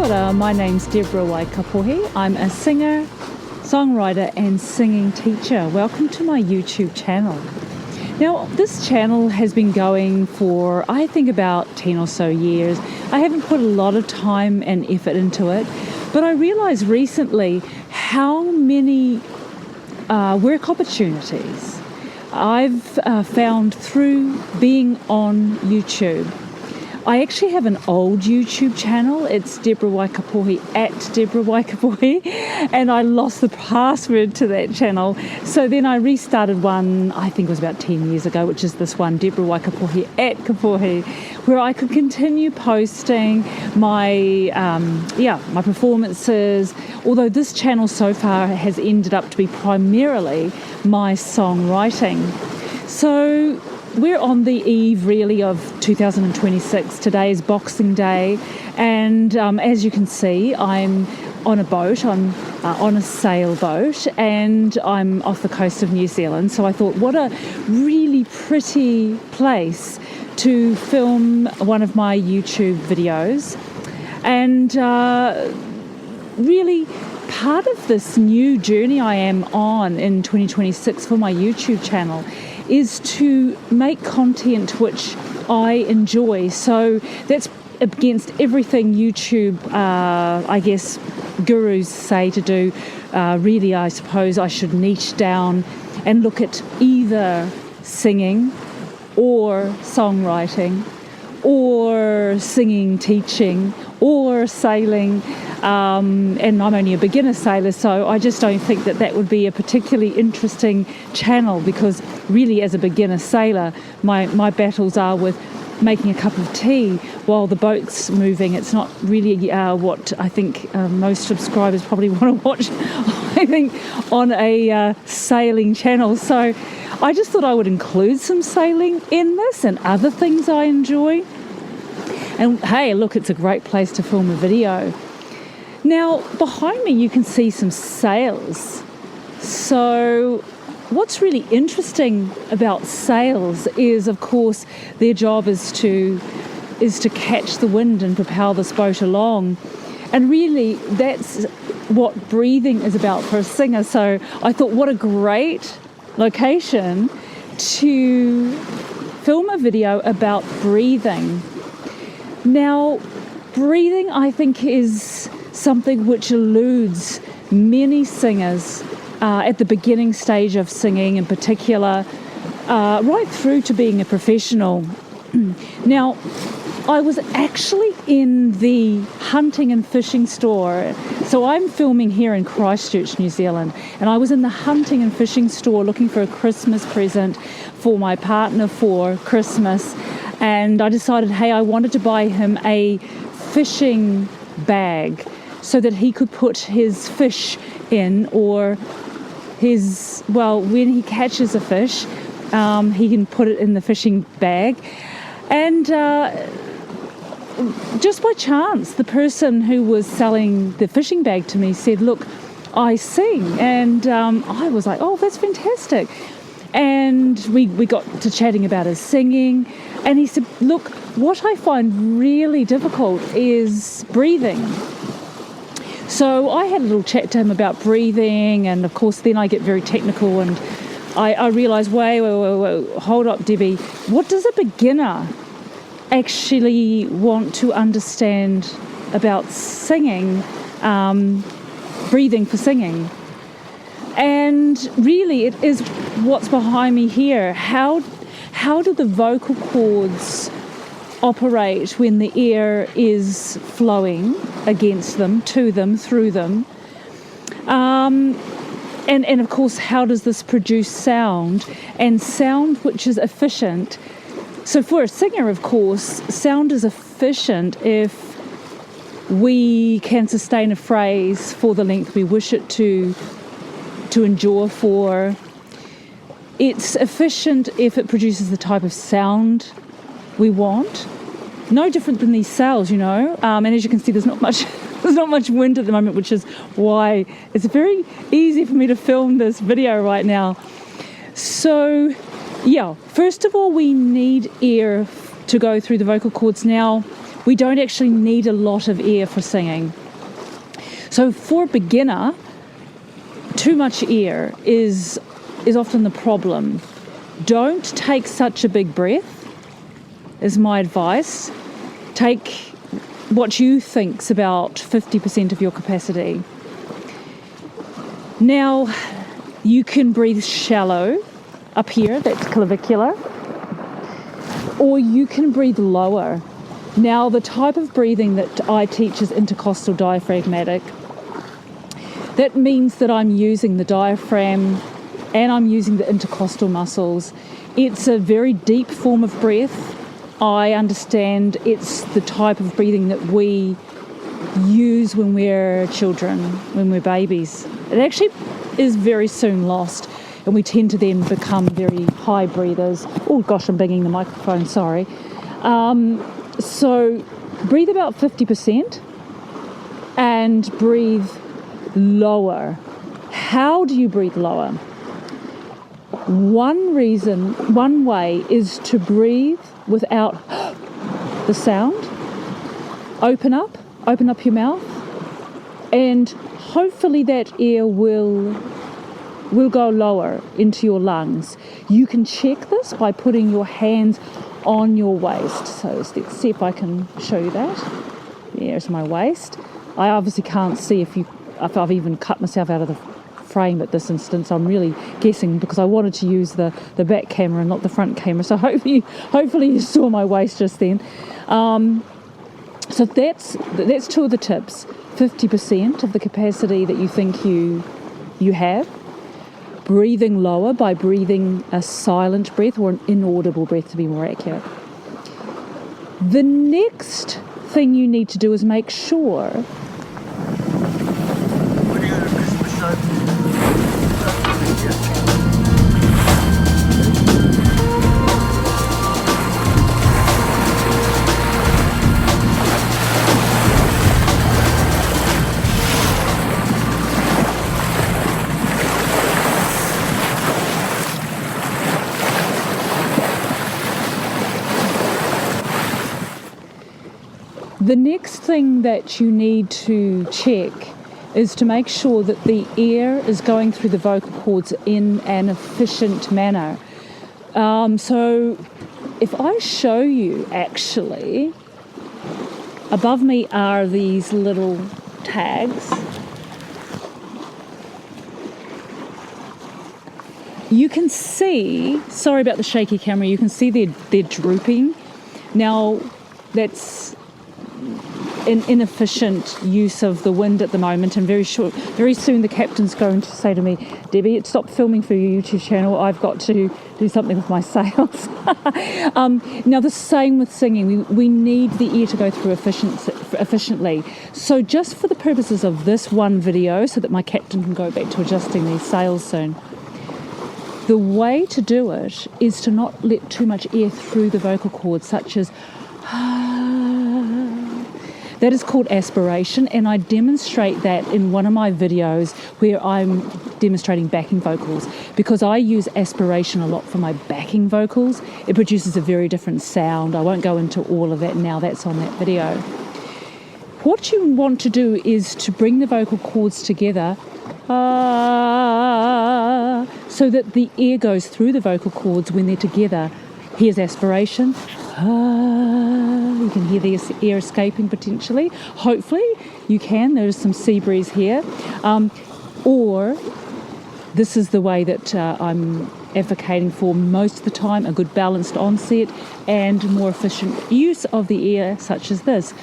ora, my name's Deborah Waikapohi. I'm a singer, songwriter and singing teacher. Welcome to my YouTube channel. Now, this channel has been going for, I think, about 10 or so years. I haven't put a lot of time and effort into it, but I realised recently how many work opportunities I've found through being on YouTube. I actually have an old YouTube channel. It's Deborah Waikapohi at Deborah Waikapohi, and I lost the password to that channel. So then I restarted one, I think it was about 10 years ago, which is this one, Deborah Waikapohi at Kapohi, where I could continue posting my performances. Although this channel so far has ended up to be primarily my songwriting. So we're on the eve, really, of 2026. Today is Boxing Day, and as you can see, I'm on a boat. I'm on a sailboat, and I'm off the coast of New Zealand. So I thought, what a really pretty place to film one of my YouTube videos. And really, part of this new journey I am on in 2026 for my YouTube channel is to make content which I enjoy. So that's against everything YouTube, I guess, gurus say to do. Really, I suppose I should niche down and look at either singing or songwriting or singing, teaching or sailing. And I'm only a beginner sailor, so I just don't think that would be a particularly interesting channel, because really, as a beginner sailor, my battles are with making a cup of tea while the boat's moving. It's not really what I think most subscribers probably want to watch, I think, on a sailing channel. So I just thought I would include some sailing in this and other things I enjoy. And hey, look, it's a great place to film a video. Now, behind me you can see some sails. So what's really interesting about sails is, of course, their job is to catch the wind and propel this boat along. And really, that's what breathing is about for a singer. So I thought, what a great location to film a video about breathing. Now, breathing, I think, is something which eludes many singers at the beginning stage of singing in particular, right through to being a professional. Now, I was actually in the hunting and fishing store. So I'm filming here in Christchurch, New Zealand, and I was in the hunting and fishing store looking for a Christmas present for my partner for Christmas. And I decided, hey, I wanted to buy him a fishing bag so that he could put his fish in, or when he catches a fish, he can put it in the fishing bag. And just by chance, the person who was selling the fishing bag to me said, look, I sing. And I was like, oh, that's fantastic. And we got to chatting about his singing. And he said, look, what I find really difficult is breathing. So I had a little chat to him about breathing, and of course then I get very technical, and I realised, wait, hold up, Debbie, what does a beginner actually want to understand about singing, breathing for singing? And really it is what's behind me here. How do the vocal cords operate when the air is flowing against them, to them, through them? And of course, how does this produce sound, and sound which is efficient? So for a singer, of course, sound is efficient if we can sustain a phrase for the length we wish it to endure for. It's efficient if it produces the type of sound we want. No different than these sails, you know. And as you can see, there's not much wind at the moment, which is why it's very easy for me to film this video right now. So, yeah, first of all, we need air to go through the vocal cords. Now, we don't actually need a lot of air for singing. So for a beginner, too much air is often the problem. Don't take such a big breath, is my advice. Take what you think's about 50% of your capacity. Now, you can breathe shallow up here, that's clavicular, or you can breathe lower. Now, the type of breathing that I teach is intercostal diaphragmatic. That means that I'm using the diaphragm and I'm using the intercostal muscles. It's a very deep form of breath. I understand it's the type of breathing that we use when we're children, when we're babies. It actually is very soon lost, and we tend to then become very high breathers. Oh gosh, I'm banging the microphone, sorry. So breathe about 50% and breathe lower. How do you breathe lower? One way is to breathe without the sound. Open up your mouth, and hopefully that air will go lower into your lungs. You can check this by putting your hands on your waist. So let's see if I can show you that. There's my waist. I obviously can't see if I've even cut myself out of the frame at this instance. I'm really guessing because I wanted to use the back camera and not the front camera. So hopefully you saw my waist just then. So that's two of the tips. 50% of the capacity that you think you have. Breathing lower by breathing a silent breath or an inaudible breath, to be more accurate. The next thing you need to do is make sure the next thing that you need to check is to make sure that the air is going through the vocal cords in an efficient manner. So if I show you, actually, above me are these little tags. You can see, sorry about the shaky camera, you can see they're drooping. Now, that's an inefficient use of the wind at the moment, and very soon the captain's going to say to me, Debbie, stop filming for your YouTube channel, I've got to do something with my sails. Now the same with singing, we need the air to go through efficiently. So just for the purposes of this one video, so that my captain can go back to adjusting these sails soon, the way to do it is to not let too much air through the vocal cords, such as that is called aspiration, and I demonstrate that in one of my videos where I'm demonstrating backing vocals, because I use aspiration a lot for my backing vocals. It produces a very different sound. I won't go into all of that now, that's on that video. What you want to do is to bring the vocal cords together so that the air goes through the vocal cords when they're together. Here's aspiration. You can hear the air escaping potentially. Hopefully you can. There's some sea breeze here. Or this is the way that I'm advocating for most of the time, a good balanced onset and more efficient use of the air, such as this.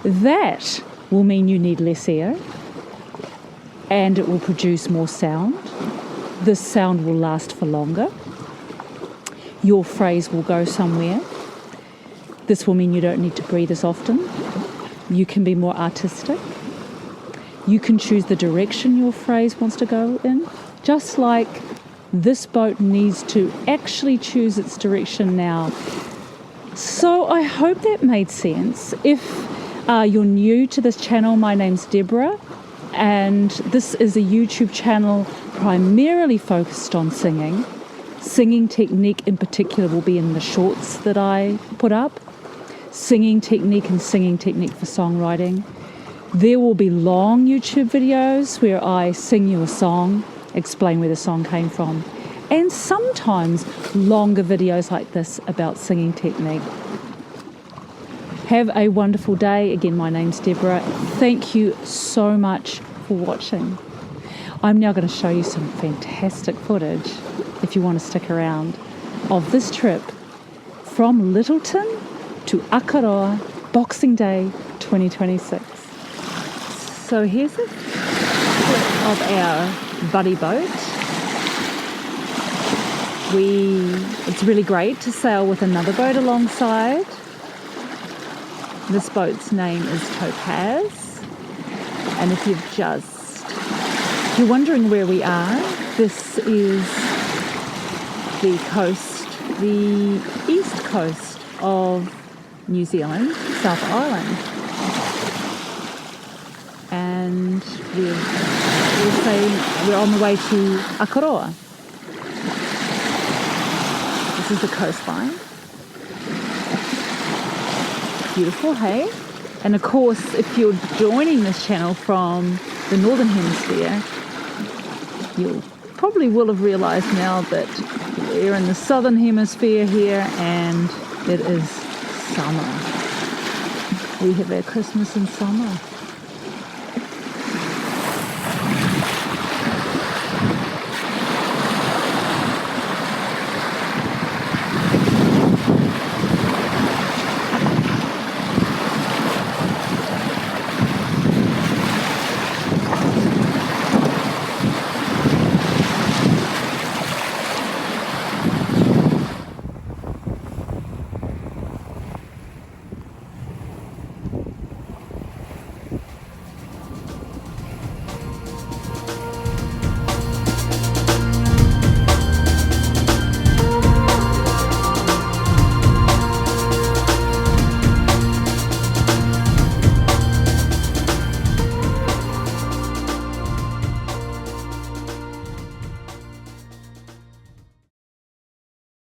That will mean you need less air and it will produce more sound. This sound will last for longer. Your phrase will go somewhere. This will mean you don't need to breathe as often. You can be more artistic. You can choose the direction your phrase wants to go in, just like this boat needs to actually choose its direction now. So I hope that made sense. If you're new to this channel, my name's Deborah, and this is a YouTube channel primarily focused on singing. Singing technique in particular will be in the shorts that I put up. Singing technique and singing technique for songwriting. There will be long YouTube videos where I sing you a song, explain where the song came from, and sometimes longer videos like this about singing technique. Have a wonderful day. Again, my name's Deborah. Thank you so much for watching. I'm now going to show you some fantastic footage, if you want to stick around, of this trip from Lyttleton to Akaroa, Boxing Day 2026. So here's a clip of our buddy boat. It's really great to sail with another boat alongside. This boat's name is Topaz. And if you're wondering where we are, this is the east coast of New Zealand, South Island. And we're on the way to Akaroa. This is the coastline. Beautiful, hey? And of course, if you're joining this channel from the Northern Hemisphere, you probably will have realised now that we're in the Southern Hemisphere here and it is summer. We have our Christmas in summer.